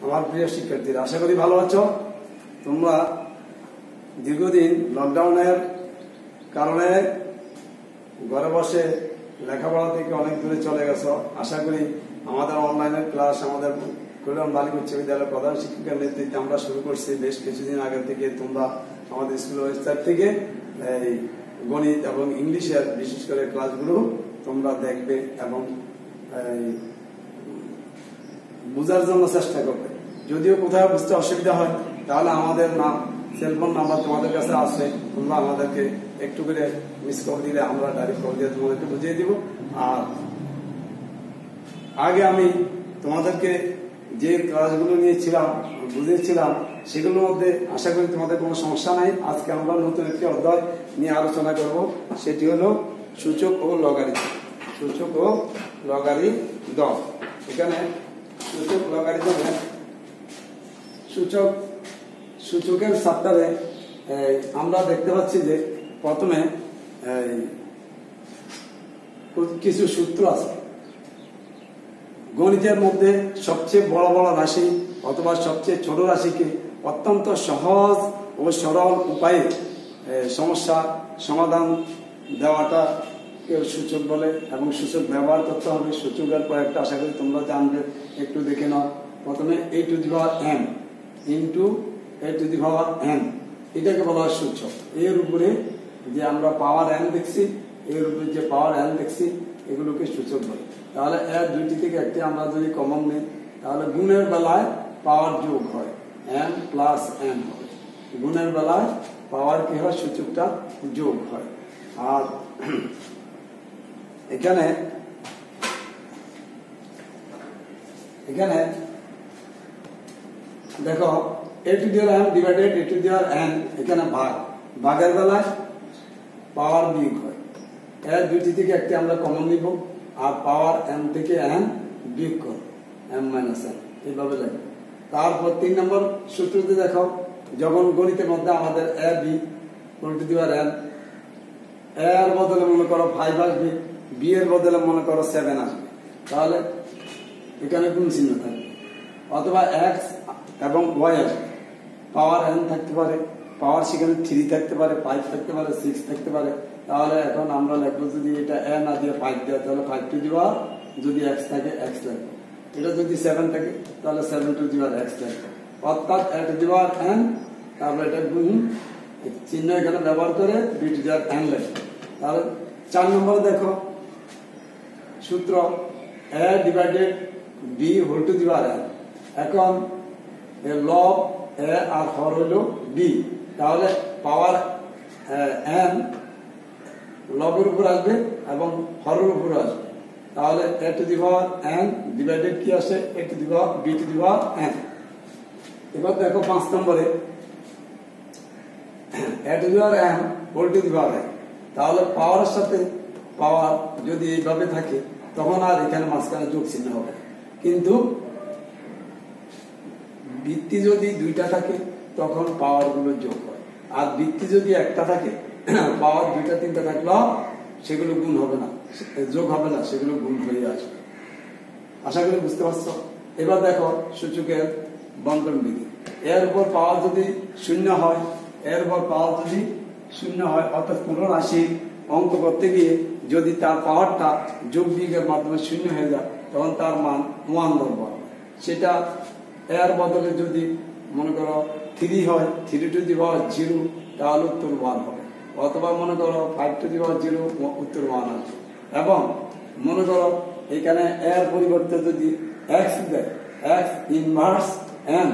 আমার প্রিয় শিক্ষার্থীরা, আশা করি ভালো আছো। তোমরা দীর্ঘদিন লকডাউনের কারণে ঘরে বসে লেখাপড়া থেকে অনেক দূরে চলে গেছো। আশা করি আমাদের অনলাইনের ক্লাস আমাদের কল্যাণ বালিকা উচ্চ বিদ্যালয়ের প্রধান শিক্ষকের নেতৃত্বে আমরা শুরু করছি বেশ কিছুদিন আগে থেকে। তোমরা আমাদের স্কুল ওয়েবসাইট থেকে এই গণিত এবং ইংলিশের বিশেষ করে ক্লাসগুলো তোমরা দেখবে এবং বোঝার জন্য চেষ্টা করবে। যদিও কোথাও বুঝতে অসুবিধা হয় তাহলে আমাদের সেলফোন নাম্বার তোমাদের কাছে আছে, তোমরা আমাদেরকে একটু করে মিস কল দিলে আমরা ডাইরেক্ট কল দিয়ে তোমাদেরকে বুঝিয়ে দিব। আর আগে আমি তোমাদেরকে যে ক্লাসগুলো নিয়েছিলাম বুঝিয়েছিলাম সেগুলোর মধ্যে আশা করি তোমাদের কোনো সমস্যা নাই। আজকে আমরা নতুন একটি অধ্যায় নিয়ে আলোচনা করব, সেটি হলো সূচক ও লগারিদম। সূচক ও লগারিদম। এখানে সূচক লগারিদমে সূচকের চ্যাপ্টারে আমরা দেখতে পাচ্ছি যে প্রথমে কিছু সূত্র আছে। গণিতের মধ্যে সবচেয়ে বড় বড় রাশি অথবা সবচেয়ে ছোট রাশিকে অত্যন্ত সহজ ও সরল উপায়ে সমস্যা সমাধান দেওয়াটা কেউ সূচক বলে এবং সূচক ব্যবহার করতে হবে। সূচকের কয়েকটা আশা করি তোমরা জানবে, একটু দেখে নাও। প্রথমে a to the power m into a to the power n, এটাকে বলা হয় সূচক। এর উপরে যে আমরা পাওয়ার n দেখছি, এর উপরে যে পাওয়ার n দেখছি, এগুলোকে সূচক বলে। তাহলে এর দুইটি থেকে একটি আমরা যদি কমন নিই তাহলে গুণের বেলায় পাওয়ার যোগ হয়, m প্লাস n হবে। গুণের বেলায় পাওয়ার কি হয়, সূচকটা যোগ হয়। আর এখানে দেখো a to the power m divided a to the power n, এখানে ভাগের বেলায় পাওয়ার বিয়োগ হয়। এর দুইটি থেকে একটি আমরা কমন নিব আর পাওয়ার m থেকে n বিয়োগ করব, m মাইনাস n, এইভাবে লাগবে। তারপর 3 নম্বর সূত্রতে দেখো, যখন গণিতের মধ্যে আমাদের a b whole to the power n, a এর বদলে মনে করো 5 আসবে, b এর বদলে মনে করো 7 আসবে, তাহলে এখানে কোন চিহ্ন থাকবে? অথবা x এবং y আসবে, পাওয়ার n থাকতে পারে, পাওয়ার সেখানে 3 থাকতে পারে, 5 থাকতে পারে, 6 থাকতে পারে। তাহলে এখন আমরা লিখবো যদি এটা n না দিয়ে 5 দেয় তাহলে 5 টু দি পাওয়ার, যদি x থাকে x লাগবে, এটা যদি 7 থাকে তাহলে 7 টু দি পাওয়ার x লাগবে। অর্থাৎ a to the power n, তারপর এটা গুণ চিহ্ন এখানে ব্যবহার করে b to the power n লাগবে। তাহলে 4 নম্বরে দেখো সূত্র a divided b whole to the power n। এখন লব a আর হর হলো b, তাহলে পাওয়ার n লবের উপর আসবে এবং হরের উপর আসবে। তাহলে a to the power n divided কি আসে, a to the power b to the power n। এবার দেখো 5 নম্বরে a to the power n whole to the power n। তাহলে পাওয়ারের সাথে পাওয়ার যদি এইভাবে থাকে তখন আর এখানে মাঝখানে যোগ চিহ্ন হবে, কিন্তু ভিত্তি যদি দুইটা থাকে তখন পাওয়ার গুলো যোগ হয়। আর ভিত্তি যদি একটা থাকে, পাওয়ার 2টা 3টা থাকলেও সেগুলো গুণ হবে না, যোগ হবে না, সেগুলো গুণ হয়ে আসবে। আশা করি বুঝতে পারছো। এবার দেখো সূচকের বন্টন বিধি। এর উপর পাওয়ার যদি 0 হয়, এর উপর পাওয়ার যদি 0 হয়, অর্থাৎ কোন রাশির অঙ্ক করতে গিয়ে যদি তার পাওয়ারটা যোগ বিয়োগের মাধ্যমে 0 হয়ে যায় তখন তার মান 1 ধরবো। সেটা এর বদলে যদি মনে করো 3 হয়, 3 টু দি পাওয়ার 0, তাহলে উত্তর 1 হবে। অথবা মনে করো 5 টু দি পাওয়ার 0, উত্তর 1 আসবে। এবং মনে করো এখানে এর পরিবর্তে যদি x দেয়, x ইনভার্স n,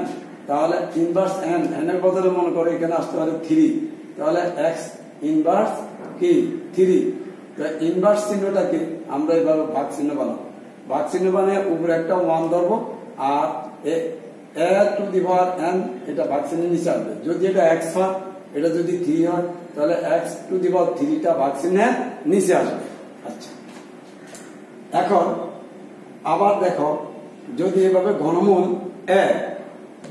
তাহলে ইনভার্স n, n এর বদলে মনে করো এখানে আসতে পারে 3, তাহলে x ইনভার্স কি 3। তো ইনভার্স চিহ্নটাকে আমরা এইভাবে ভাগ চিহ্ন বানাবো। ভাগ চিহ্ন বানিয়ে উপরে একটা 1 ধরবো আর a to the power n এটা ভাগ চিহ্নের নিচে আসবে। যদি এটা x হয়, এটা যদি 3 হয়, তাহলে x টু দি পাওয়ার 3টা ভাগ চিহ্নের নিচে আসবে। আচ্ছা, এখন আবার দেখো যদি এভাবে ঘনমূল a,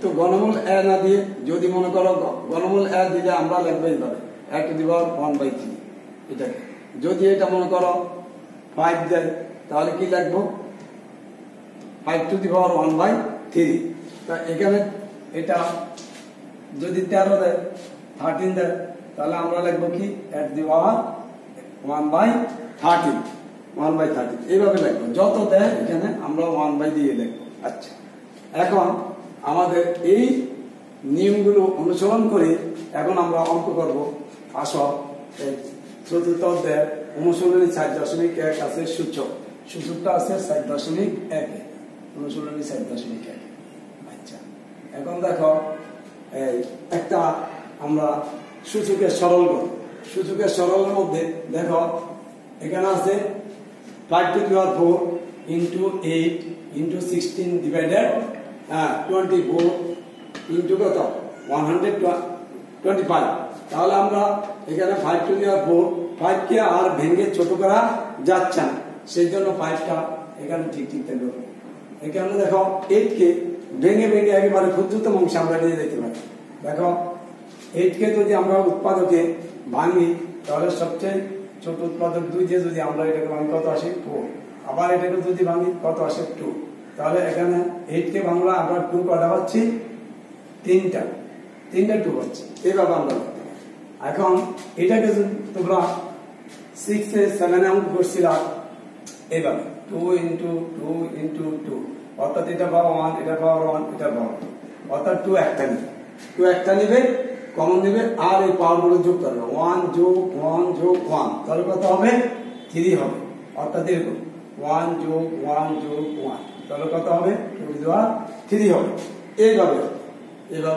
তো ঘনমূল a না দিয়ে যদি মনে করো ঘনমূল a দিলে আমরা লিখবো এইভাবে a টু দি পাওয়ার 1/3 এটাকে। যদি এটা মনে করো 5 দেয় তাহলে কি লিখবো, 5 টু দি পাওয়ার 1/3 3। তা এখানে এটা যদি 13 দেয় 13 দেয় তাহলে আমরা লিখবো কি at the power 1/13 1/13 এইভাবে লিখবো। যত দেয় এখানে আমরা 1 দিয়ে লিখবো। আচ্ছা, এখন আমাদের এই নিয়মগুলো অনুসরণ করে এখন আমরা অঙ্ক করব। আসো চতুর্থ অধ্যায়ের অনুশীলনী 4.1 আছে সূচক। সূচকটা আছে 4.1 অনুশীলনী 4.1। আচ্ছা, এখন দেখো এই একটা আমরা সূচকের সরল করব। সূচকের সরলের মধ্যে দেখো এখানে আছে 5 to the power 4 into 8 into 16 divided 24 into কত 125। তাহলে আমরা এখানে 5 to the power 4 5 কে আর ভেঙে ছোট করা যাচ্ছে না, সেই জন্য 5টা এখানে ঠিক ঠিক থাকবে। এখানে দেখো 8 কে ভেঙে ভেঙে একেবারে ক্ষুদ্রতম অংশে আমরা নিয়ে যেতে পারি। দেখো 8 কে যদি আমরা উৎপাদকে ভাঙি তাহলে সবচেয়ে ছোট উৎপাদক 2 দিয়ে যদি আমরা এটাকে ভাঙি কত আসে 4, আবার এটাকে যদি ভাঙি কত আসে 2। তাহলে এখানে 8 কে ভাঙলা আমরা 2 কটা পাচ্ছি, 3টা 2 হচ্ছে। এইভাবে আমরা এখন এটাকে যদি তোমরা 6 এ 7 অঙ্ক করছিলা এইভাবে 2 into 2 into 2 অর্থাৎ এটা পাওয়ার 1 এটা পাওয়ার 1 এটা পাওয়ার 2 অর্থাৎ 2 একটা নিবে, 2 একটা নিবে কমন নিবে আর এই পাওয়ার গুলো যোগ করবে 1 যোগ 1 যোগ 1 তাহলে কত হবে 3 হবে। অর্থাৎ এরকম 1 যোগ 1 যোগ 1 তাহলে কত হবে 3 হবে। এইভাবে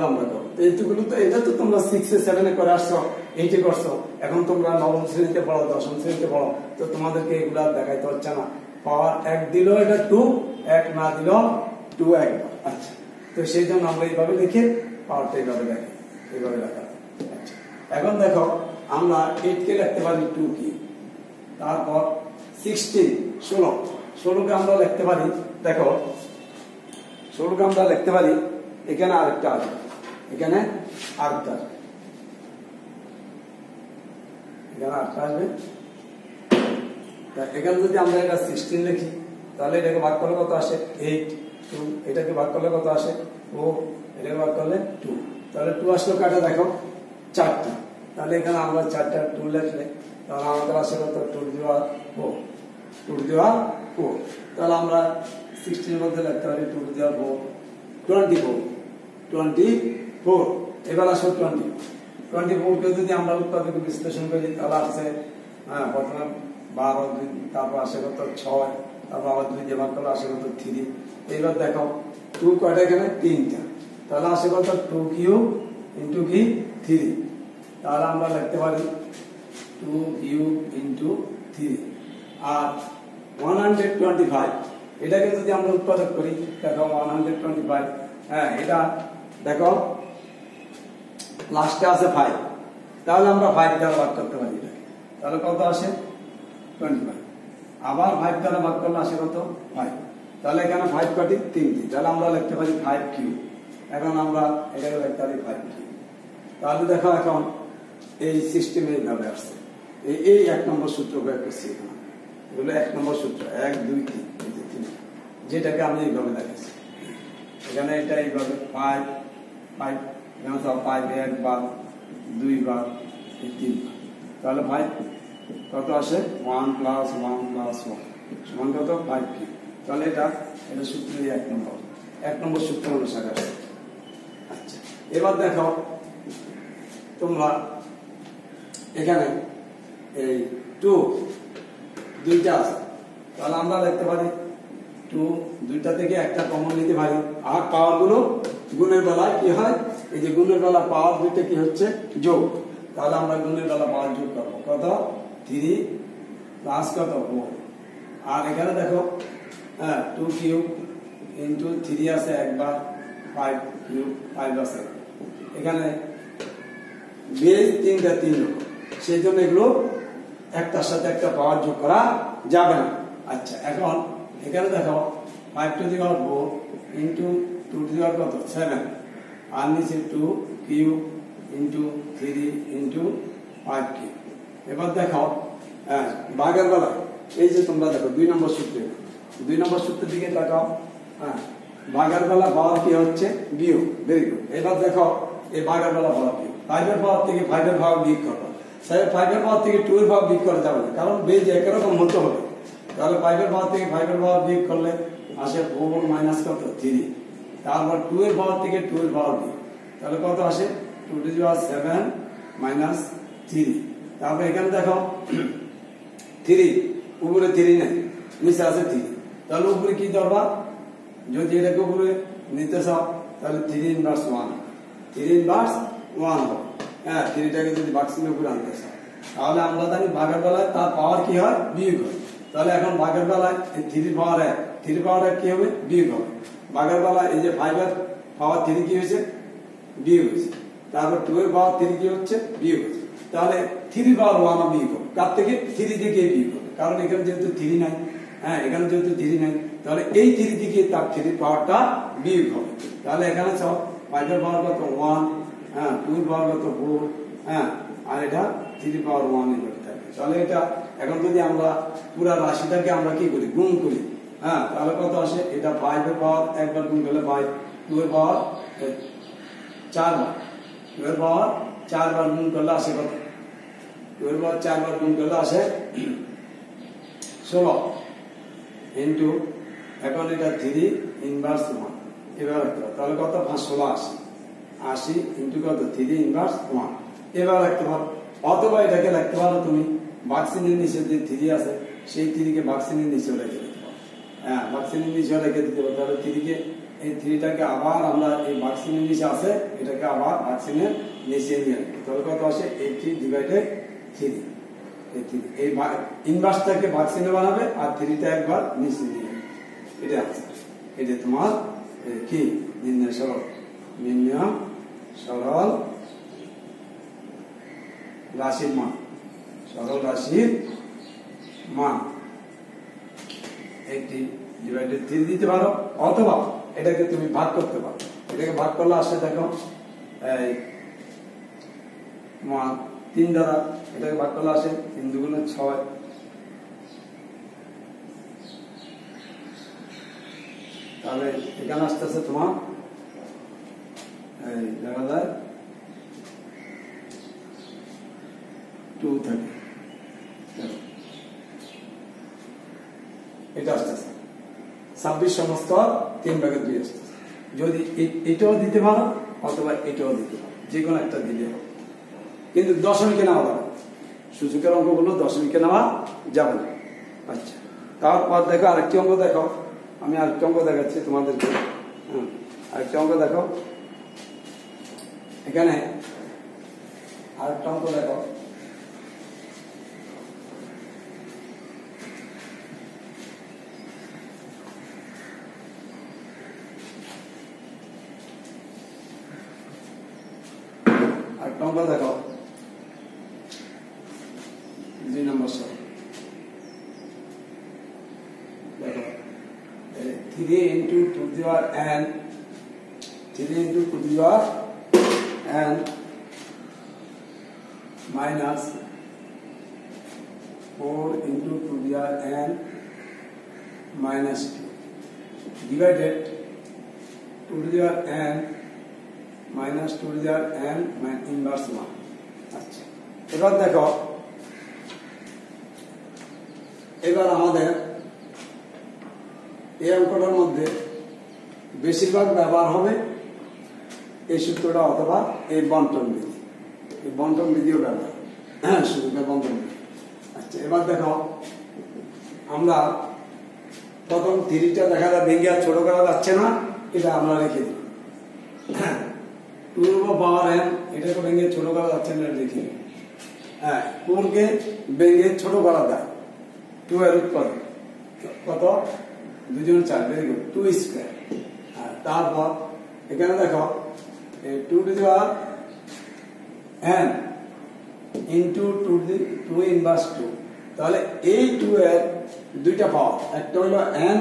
আমরা করব। এইটুকুলো তো এটা তো তোমরা 6 এ 7 এ করে আসছো, 8 এ করছো। এখন তোমরা নবম শ্রেণীতে পড়ো, দশম শ্রেণীতে পড়ো, তো তোমাদেরকে এগুলা দেখাইতে হচ্ছে না। পাওয়ার 1 দিল এটা 2, 1 না দিল 2 একবার। আচ্ছা, তো সেই জন্য আমরা এইভাবে লিখে পাওয়ারটা এইভাবে লিখি, এইভাবে লেখা। আচ্ছা, এখন দেখো আমরা 8 কে লিখতে পারি 2 কি, তারপর 16 কে আমরা লিখতে পারি। দেখো 16 কে আমরা লিখতে পারি এখানে আরেকটা আসবে, এখানে আরেকটা আসবে, এখানে আরেকটা আসবে। এখানে যদি আমরা এটা 16 লিখি তাহলে এটাকে ভাগ করলে কত আসে 8, 2 এটাকে ভাগ করলে কত আসে 4, এটাকে ভাগ করলে 2। তাহলে 2 আসলো কাটা দেখো 4টা। তাহলে এখানে আমরা 4টা 2 লিখলে তাহলে আমাদের আসে কত 2 দেওয়া 4, 2 দেওয়া 4। তাহলে আমরা 16 এর মধ্যে লিখতে পারি 2 দেওয়া 4 24। এবার আসো 24 কে যদি আমরা উৎপাদকে বিশ্লেষণ করি তাহলে আসছে প্রথমে 12, তারপর আসে কত 6, তারপর আবার 2 দিয়ে ভাগ করলে আসে কত 3। এইবার দেখো 2 কয়টা এখানে 3টা, তাহলে আসে কত 2 কিউব ইন্টু কি 3। তাহলে আমরা লিখতে পারি 2 কিউব ইন্টু 3। আর 125 এটাকে যদি আমরা উৎপাদক করি দেখো 125 এটা দেখো লাস্টে আছে 5, তাহলে আমরা 5 দ্বারা ভাগ করতে পারি এটাকে, তাহলে কত আসে 25। আবার 5 দ্বারা ভাগ করলে আসে কত 5। তাহলে এখানে 5 কাটি 3টি, তাহলে আমরা লিখতে পারি 5 কিউব। এখন আমরা এটাকে লিখতে পারি 5 কিউব। তাহলে দেখো এখন এই সিস্টেমে এইভাবে আসছে। এই 1 নম্বর সূত্র প্রয়োগ করছি এখানে, এগুলো 1 নম্বর সূত্র 1 2 3 যেটাকে আমি এইভাবে দেখাচ্ছি। এখানে এটা এইভাবে 5 এখানে 5 1 বার 2 বার 3 বার, তাহলে 5 কত আসে 1 + 1 + 1 সমান কত 5 কিউব। তাহলে এটা সূত্র 1 নম্বর সূত্র অনুসারে আসে। আচ্ছা, এবার দেখো তোমরা এখানে এই 2 দুইটা আছে, তাহলে আমরা লিখতে পারি 2 দুইটা থেকে একটা কমন নিতে পারি। আর পাওয়ার গুলো গুণের বেলায় কি হয়, এই যে গুণের বেলা পাওয়ার দুইটা কি হচ্ছে যোগ। তাহলে আমরা গুণের বেলা পাওয়ার যোগ করবো কত 3 প্লাস কত 4। আর এখানে দেখো 2 কিউব ইন্টু 3 আছে একবার, 5 কিউব 5 আছে। এখানে বেস 3টা 3 রকম, সেই জন্য এগুলো একটার সাথে একটা পাওয়ার যোগ করা যাবে না। আচ্ছা, এখন এখানে দেখো 5 to the power 4 into 2 to the power কত 7, আর নিচে 2 কিউব ইন্টু 3 ইন্টু 5 কিউব। এবার দেখো ভাগের বেলা এই যে তোমরা দেখো 2 নম্বর সূত্রে, 2 নম্বর সূত্রের দিকে তাকাও। ভাগের বেলা পাওয়ার কি হচ্ছে বিয়োগ। Very good. এবার দেখো এই ভাগের বেলা পাওয়ার বিয়োগ, 5 এর পাওয়ার থেকে 5 এর ভাগ বিয়োগ করবো। 5 এর পাওয়ার থেকে 2 এর ভাগ বিয়োগ করা যাবে না, কারণ বেজ একরকম হতে হবে। তাহলে 5 এর পাওয়ার থেকে 5 এর ভাগ বিয়োগ করলে আসে 4 মাইনাস কত 3। তারপর 2 এর পাওয়ার থেকে 2 এর ভাগ বিয়োগ, তাহলে কত আসে 2 টু দি পাওয়ার 7 মাইনাস 3। তারপর এখানে দেখো 3, উপরে 3 নেই, নিচে আছে 3। তাহলে উপরে কি ধরবা, যদি এটাকে উপরে নিতে চাও তাহলে 3 ইনভার্স 1, 3 ইনভার্স 1 হবে। হ্যাঁ, 3টাকে যদি বাক্সের উপরে আনতে চাও, তাহলে আমরা জানি ভাগের বেলায় তার পাওয়ার কি হয় বিয়োগ হয়। তাহলে এখন ভাগের বেলায় 3 পাওয়ার 1, 3 পাওয়ার 1 কি হবে বিয়োগ হবে। ভাগের বেলায় এই যে 5 এর পাওয়ার 3 কি হয়েছে বিয়োগ হয়েছে। তারপর 2 এর পাওয়ার 3 কি হচ্ছে বিয়োগ হচ্ছে। তাহলে 3 পাওয়ার 1 বিয়োগ হবে, কার থেকে 3 থেকে বিয়োগ হবে, কারণ এখানে যেহেতু 3 নাই। হ্যাঁ, এখানে যেহেতু 3 নাই, তাহলে এই 3 থেকে তার 3 পাওয়ারটা বিয়োগ হবে। তাহলে এখানে সব 5 এর পাওয়ার কত 1, হ্যাঁ 2 এর পাওয়ার কত 4, হ্যাঁ আর এটা 3 পাওয়ার 1 এর থাকে। তাহলে এটা এখন যদি আমরা পুরো রাশিটাকে আমরা কি করি গুণ করি, হ্যাঁ তাহলে কত আসে, এটা 5 এর পাওয়ার একবার গুণ করলে 5, 2 এর পাওয়ার 4 বার, 2 এর পাওয়ার 4 বার গুণ করলে আসে কত, 2 এর পাওয়ার 4 বার গুণ করলে আসে 16 ইন্টু, এখন এটা 3 ইনভার্স 1। এবার তাহলে কত 5 16 আসে, 80 ইন্টু কত 3 ইনভার্স 1। এবার লিখতে পারো, অথবা এটাকে লিখতে পারো তুমি বাক্সিনের নিচে যে 3 আছে সেই 3 কে বাক্সিনের নিচে রেখে দিতে পারো। হ্যাঁ, বাক্সিনের নিচে রেখে দিতে পারো। তাহলে 3 কে এই 3টাকে আবার আমরা এই বাক্সিনের নিচে আছে এটাকে আবার বাক্সিনের নিচে নিয়ে আসবো। তাহলে কত আসে 80 ডিভাইডেড 3। এই ইনভার্সটাকে বাক্সিনে বানাবে আর 3টা একবার নিচে নিয়ে আসবে। এটা আছে, এটা তোমার কি নির্ণয় সরল, নির্ণয় সরল রাশির মান, সরল রাশির মান 80 ডিভাইডেড 3 দিতে পারো, অথবা এটাকে তুমি ভাগ করতে পারো। এটাকে ভাগ করলে আসে দেখো এই 3 দ্বারা, এটাকে ভাগ করলে আসে 3 দুগুণে 6। তাহলে এখানে আসতেছে তোমার এই দেখা যায় 2 থাকে, এটা আসতেছে 26 সমস্ত 3 ভাগে 2 আসতেছে। যদি এটাও দিতে পারো অথবা এটাও দিতে পারো, যে কোনো একটা দিলে হবে, কিন্তু দশমিকে নেওয়া যাবে। সূচকের অঙ্কগুলো দশমিকে নেওয়া যাবে না। আচ্ছা, তারপর দেখো আরেকটি অঙ্ক দেখো, আমি আরেকটি অঙ্ক দেখাচ্ছি তোমাদেরকে। আরেকটি অঙ্ক দেখো, এখানে আরেকটা অঙ্ক দেখো। আরেকটা অঙ্ক দেখো 2 নম্বর সব দেখো 3 into 2 to the power n, 3 into 2 to the power n minus 4 into 2 to the power n minus 2 divided 2 to the power n minus 2 to the power n inverse 1। আচ্ছা, এবার দেখো, এবার আমাদের এই অঙ্কটার মধ্যে বেশিরভাগ ব্যবহার হবে এই সূত্রটা অথবা এই বন্টন বিধি। এই বন্টন বিধিও ব্যবহার, হ্যাঁ সূত্রটা বন্টন বিধি। আচ্ছা, এবার দেখো আমরা প্রথম 3টা দেখা যায় ভেঙে আর ছোট করা যাচ্ছে না, এটা আমরা রেখে দিই। 2 to the power n, এটাকে ভেঙে ছোট করা যাচ্ছে না, রেখে দিই। হ্যাঁ, 4 কে ভেঙে ছোট করা যায়, 2 এর উৎপাদক কত 2 × 4, ভেরি গুড, 2 স্কয়ার। তারপর এখানে দেখো 2 to the power n into 2 inverse 2। তাহলে এই 2 এর দুইটা পাওয়ার, একটা হলো n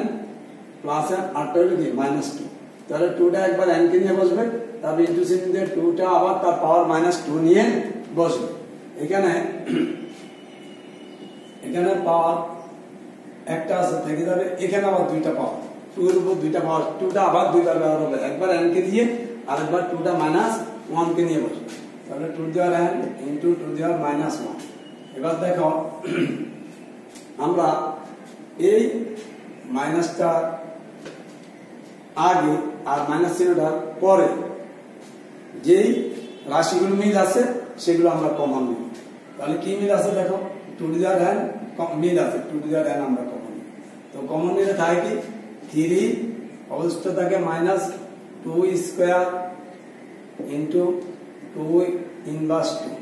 প্লাস n, আরটা হলো কি -2। তাহলে 2টা একবার n কে নিয়ে বসবে, তারপর ইনটু চিহ্ন দিয়ে 2টা আবার তার পাওয়ার -2 নিয়ে বসবে। এখানে পাওয়ার একটা আছে থেকে যাবে, এখানে আবার দুইটা পাওয়ার, 2 এর উপর দুইটা পাওয়ার, 2টা আবার দুইবার ব্যবহার হবে, একবার n কে দিয়ে আরেকবার 2টা মাইনাস 1 কে নিয়ে বসবে, তাহলে 2 two the power n into 2 two the power minus 1। এবার দেখো আমরা এই মাইনাসটা আগে আর মাইনাস চিহ্নটার পরে যেই রাশিগুলো মিল আছে সেগুলো আমরা কমন নিব। তাহলে কি মিল আছে দেখো, 2 টু দি পাওয়ার n মিল আছে, 2 টু দি পাওয়ার n আমরা কমন নিব। তো কমন নিলে থাকে কি 3 অবশিষ্ট থাকে মাইনাস 2 স্কয়ার ইনটু 2 ইনভার্স 2,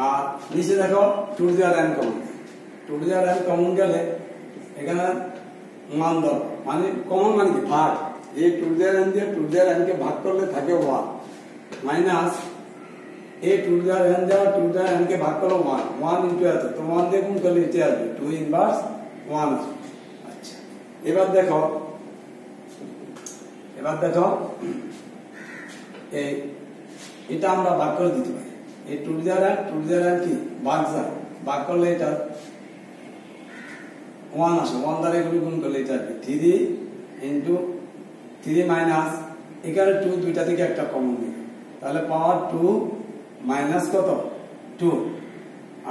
আর নিচে দেখো 2 two the power n common, 2 two the power n common গেলে এখানে মান দাও, মানে কমন মানে কি ভাগ, এই 2 টু দি পাওয়ার n দিয়ে 2 টু দি পাওয়ার n কে ভাগ করলে থাকে 1 মাইনাস এই 2 টু দি পাওয়ার n দেওয়া 2 টু দি পাওয়ার n কে ভাগ করলে 1 ইনটু এত, তো 1 দিয়ে গুণ করলে এটা আসবে 2 ইনভার্স 1 আসবে। আচ্ছা এবার দেখো এই এটা আমরা ভাগ করে দিতে পারি, এই 2 টু দি পাওয়ার n কি ভাগ যায়, ভাগ করলে এটা 1 আসে, 1 দ্বারা এগুলো গুণ করলে এটা আসবে 3 ইনটু 3 মাইনাস এখানে 2 দুইটা থেকে একটা কমন নিবে, তাহলে পাওয়ার 2 মাইনাস কত 2,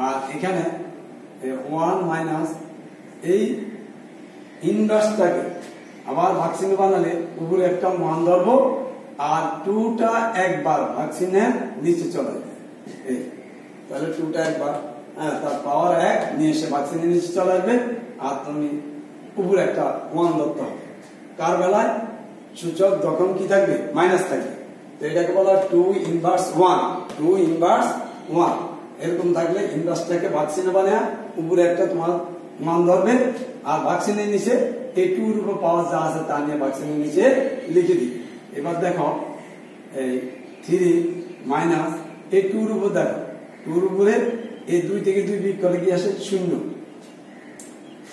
আর এখানে 1 মাইনাস এই ইনভার্সটাকে আবার ভাগচিহ্ন বানালে উপরে একটা মান ধরবো আর 2টা একবার ভাগচিহ্নের নিচে চলে যাবে, এই তাহলে 2টা একবার তার পাওয়ার 1 নিয়ে এসে ভাগচিহ্নের নিচে চলে আসবে, আর তুমি উপরে একটা 1 ধরতে হবে, কার বেলায় সূচক যখন কি থাকবে মাইনাস থাকবে, তো এটাকে বলা 2 ইনভার্স 1, 2 ইনভার্স 1 এরকম থাকলে ইনভার্সটাকে ভাগচিহ্ন বানায় উপরে একটা তোমার মান ধরবে, আর ভাগচিহ্নের নিচে এই 2 এর উপর পাওয়ার যা আছে তা নিয়ে ভাগচিহ্নের নিচে লিখে দিই। এবার দেখো এই 3 মাইনাস এই 2 এর উপর দেখো 2 এর উপরে এই 2 থেকে 2 বিয়োগ করলে কি আসে 0,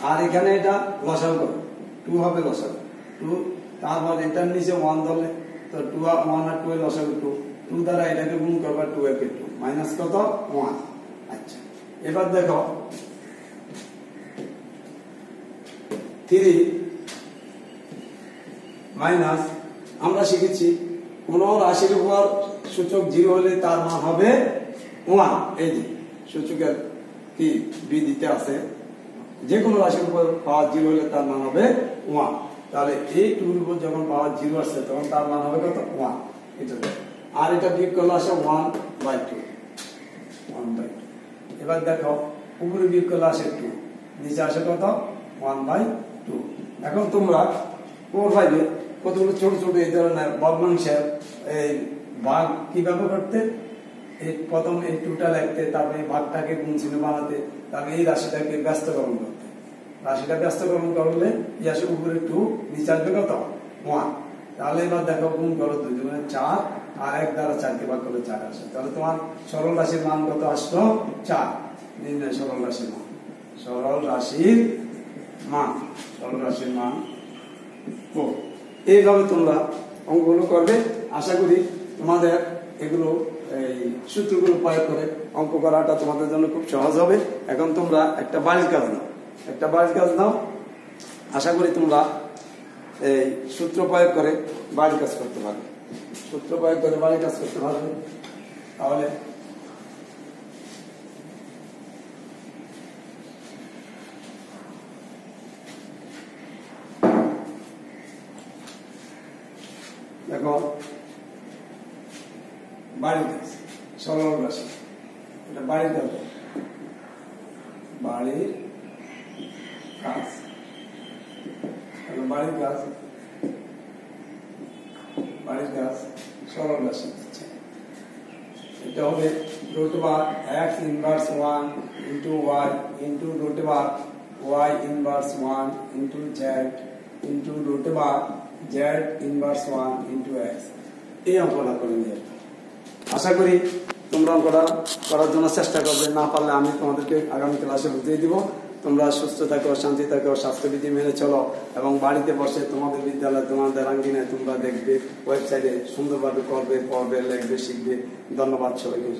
আর এখানে এটা লসাগু করো 2 হবে লসাগু 2, তারপর এটার নিচে 1 ধরলে তো 2 1 আর 2 এর লসাগু 2, 2 দ্বারা এটাকে গুণ করবা 2 একে 2 মাইনাস কত 1। আচ্ছা এবার দেখো 3 মাইনাস আমরা শিখেছি কোন রাশির উপর সূচক 0 হলে তার মান হবে 1, এই যে সূচকের কি বিধিতে আছে যে কোনো রাশির উপর পাওয়ার 0 হলে তার মান হবে 1, তাহলে এই 2 এর উপর যখন পাওয়ার 0 আসছে তখন তার মান হবে কত 1, এটা আর এটা বিয়োগ করলে আসে 1/2, 1/2। এবার দেখো উপরে বিয়োগ করলে আসে 2, নিচে আসে কত 1/2। এখন তোমরা পড়বে কতগুলো ছোট ছোট এই ধরনের ভগ্নাংশের এই ভাগ কিভাবে করতে, এই প্রথম এই 2টা লিখতে, তারপরে এই ভাগটাকে গুণ চিহ্ন বানাতে, তারপরে এই রাশিটাকে ব্যস্তকরণ করতে, রাশিটা ব্যস্তকরণ করলে এই আসে উপরে 2 নিচে আসবে কত 1, তাহলে এবার দেখো গুণ করো 2 দুগুণে 4 আর 1 দ্বারা 4 কে ভাগ করলে 4 আসে, তাহলে তোমার সরল রাশির মান কত আসলো 4। নির্ণয় সরল রাশির মান, সরল রাশির মান 4। এইভাবে তোমরা অঙ্কগুলো করবে, আশা করি তোমাদের এগুলো এই সূত্রগুলো প্রয়োগ করে অঙ্ক করাটা তোমাদের জন্য খুব সহজ হবে। এখন তোমরা একটা বাড়ির কাজ নাও, আশা করি তোমরা এই সূত্র প্রয়োগ করে বাড়ির কাজ করতে পারবে, তাহলে দেখো বাড়ির কাজ সরল রাশি, এটা বাড়ির কাজ সরল রাশি দিচ্ছে, এটা হবে root over x inverse 1 into y into root over y inverse 1 into z into root over z inverse 1 into x। এই অঙ্কটা করে নিয়ে আশা করি তোমরা অঙ্কটা করার জন্য চেষ্টা করবে, না পারলে আমি তোমাদেরকে আগামী ক্লাসে বুঝিয়ে দিব। তোমরা সুস্থ থাকো, শান্তি থাকো, স্বাস্থ্যবিধি মেনে চলো এবং বাড়িতে বসে তোমাদের বিদ্যালয় তোমাদের আঙ্গিনায় তোমরা দেখবে, ওয়েবসাইটে সুন্দরভাবে করবে, পড়বে, লিখবে, শিখবে। ধন্যবাদ সবাইকে।